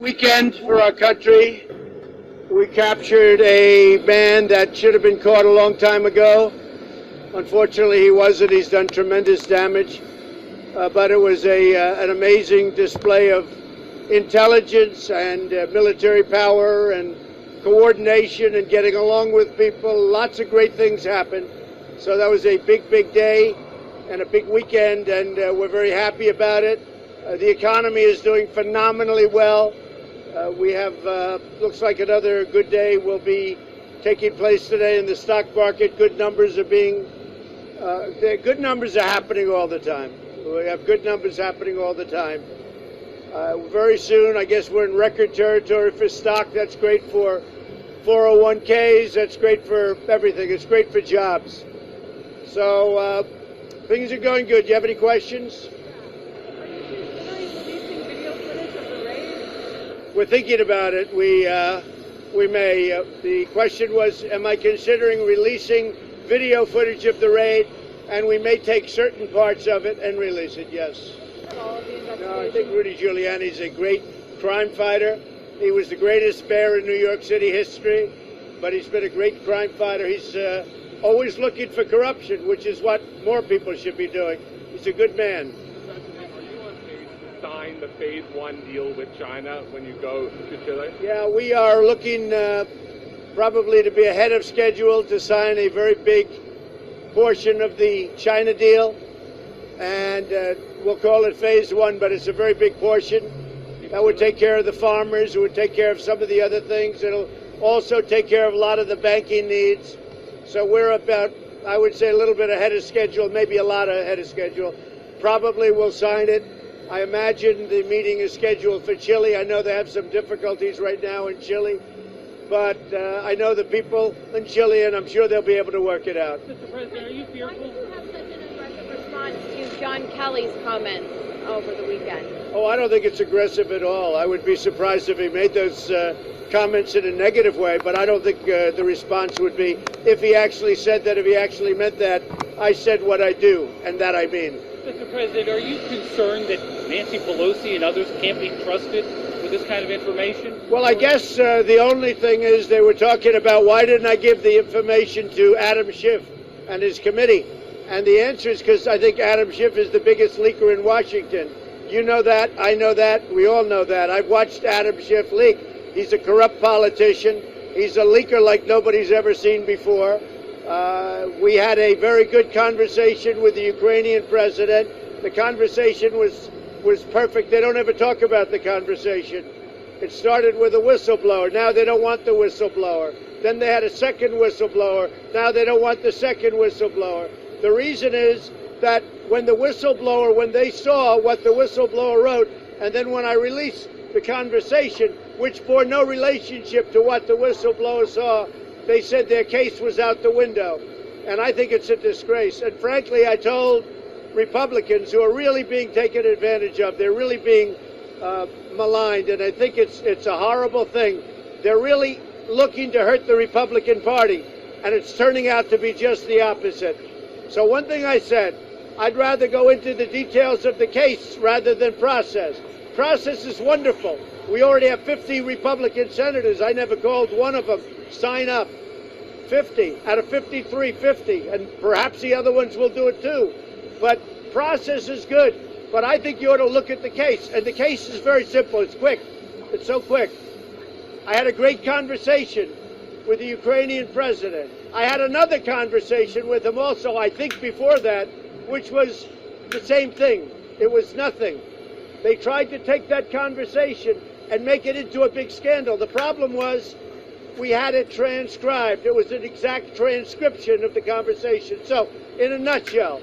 Weekend for our country. We captured a man that should have been caught a long time ago. Unfortunately, he wasn't. He's done tremendous damage. But it was an amazing display of intelligence and military power and coordination and getting along with people. Lots of great things happened. So that was a big, big day and a big weekend, and we're very happy about it. The economy is doing phenomenally well. We have, looks like another good day will be taking place today in the stock market. Good numbers are happening all the time. We have good numbers happening all the time. Very soon, I guess we're in record territory for stock. That's great for 401ks. That's great for everything. It's great for jobs. So things are going good. Do you have any questions? We're thinking about it. We may. The question was, am I considering releasing video footage of the raid? And we may take certain parts of it and release it, yes. No, I think Rudy Giuliani is a great crime fighter. He was the greatest mayor in New York City history, but he's been a great crime fighter. He's always looking for corruption, which is what more people should be doing. He's a good man. Sign the Phase 1 deal with China when you go to Chile? Yeah, we are looking probably to be ahead of schedule to sign a very big portion of the China deal, and we'll call it Phase 1, but it's a very big portion. That would take care of the farmers. It would take care of some of the other things. It'll also take care of a lot of the banking needs. So we're about, I would say, a little bit ahead of schedule, maybe a lot ahead of schedule. Probably we'll sign it. I imagine the meeting is scheduled for Chile. I know they have some difficulties right now in Chile, but I know the people in Chile, and I'm sure they'll be able to work it out. Mr. President, are you fearful? Why did you have such an aggressive response to John Kelly's comments over the weekend? Oh, I don't think it's aggressive at all. I would be surprised if he made those comments in a negative way, but I don't think the response would be, if he actually said that, if he actually meant that, I said what I do, and that I mean. Mr. President, are you concerned that Nancy Pelosi and others can't be trusted with this kind of information? Well, I guess the only thing is they were talking about why didn't I give the information to Adam Schiff and his committee? And the answer is because I think Adam Schiff is the biggest leaker in Washington. You know that. I know that. We all know that. I've watched Adam Schiff leak. He's a corrupt politician. He's a leaker like nobody's ever seen before. We had a very good conversation with the Ukrainian president. The conversation was perfect. They don't ever talk about the conversation. It started with a whistleblower. Now they don't want the whistleblower. Then they had a second whistleblower. Now they don't want the second whistleblower. The reason is that when they saw what the whistleblower wrote, and then when I released the conversation, which bore no relationship to what the whistleblower saw, they said their case was out the window. And I think it's a disgrace. And frankly, I told Republicans who are really being taken advantage of, they're really being maligned, and I think it's a horrible thing. They're really looking to hurt the Republican Party, and it's turning out to be just the opposite. So one thing I said, I'd rather go into the details of the case rather than process. Process is wonderful. We already have 50 Republican senators. I never called one of them sign up. 50 out of 53, 50, and perhaps the other ones will do it too. But process is good. But I think you ought to look at the case. And the case is very simple. It's quick. It's so quick. I had a great conversation with the Ukrainian president. I had another conversation with him also, I think before that, which was the same thing. It was nothing. They tried to take that conversation and make it into a big scandal. The problem was we had it transcribed. It was an exact transcription of the conversation. So, in a nutshell,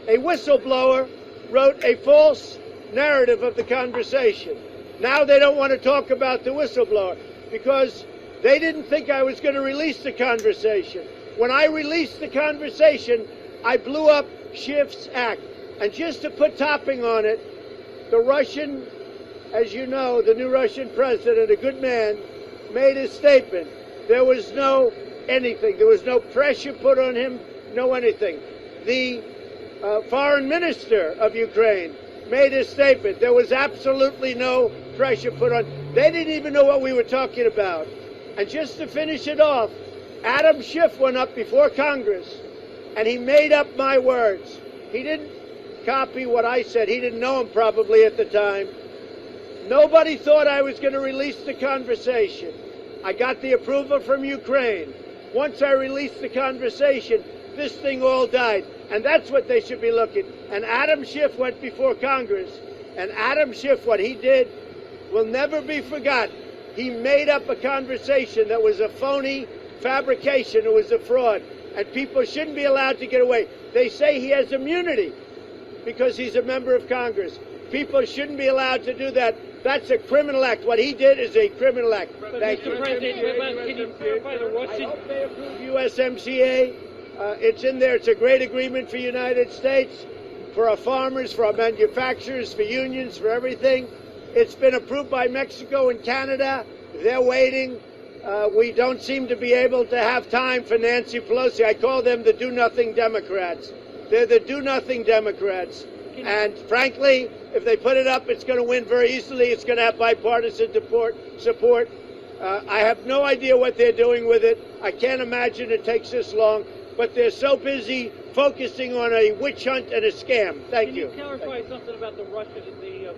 a whistleblower wrote a false narrative of the conversation. Now they don't want to talk about the whistleblower because they didn't think I was going to release the conversation. When I released the conversation, I blew up Schiff's act. And just to put topping on it, the Russian, as you know, the new Russian president, a good man, made a statement. There was no anything. There was no pressure put on him, no anything. The foreign minister of Ukraine made a statement. There was absolutely no pressure put on. They didn't even know what we were talking about. And just to finish it off, Adam Schiff went up before Congress, and he made up my words. He didn't copy what I said. He didn't know him probably at the time. Nobody thought I was going to release the conversation. I got the approval from Ukraine. Once I released the conversation, this thing all died. And that's what they should be looking. And Adam Schiff went before Congress. And Adam Schiff, what he did, will never be forgotten. He made up a conversation that was a phony fabrication. It was a fraud. And people shouldn't be allowed to get away. They say he has immunity because he's a member of Congress. People shouldn't be allowed to do that. That's a criminal act. What he did is a criminal act. Thank you. Mr. President, can you clarify the Russian? I hope they approve USMCA. It's in there. It's a great agreement for the United States, for our farmers, for our manufacturers, for unions, for everything. It's been approved by Mexico and Canada. They're waiting. We don't seem to be able to have time for Nancy Pelosi. I call them the do-nothing Democrats. They're the do-nothing Democrats. And frankly, if they put it up, it's going to win very easily. It's going to have bipartisan support. I have no idea what they're doing with it. I can't imagine it takes this long. But they're so busy focusing on a witch hunt and a scam. Thank you. Can you clarify something about the Russian, the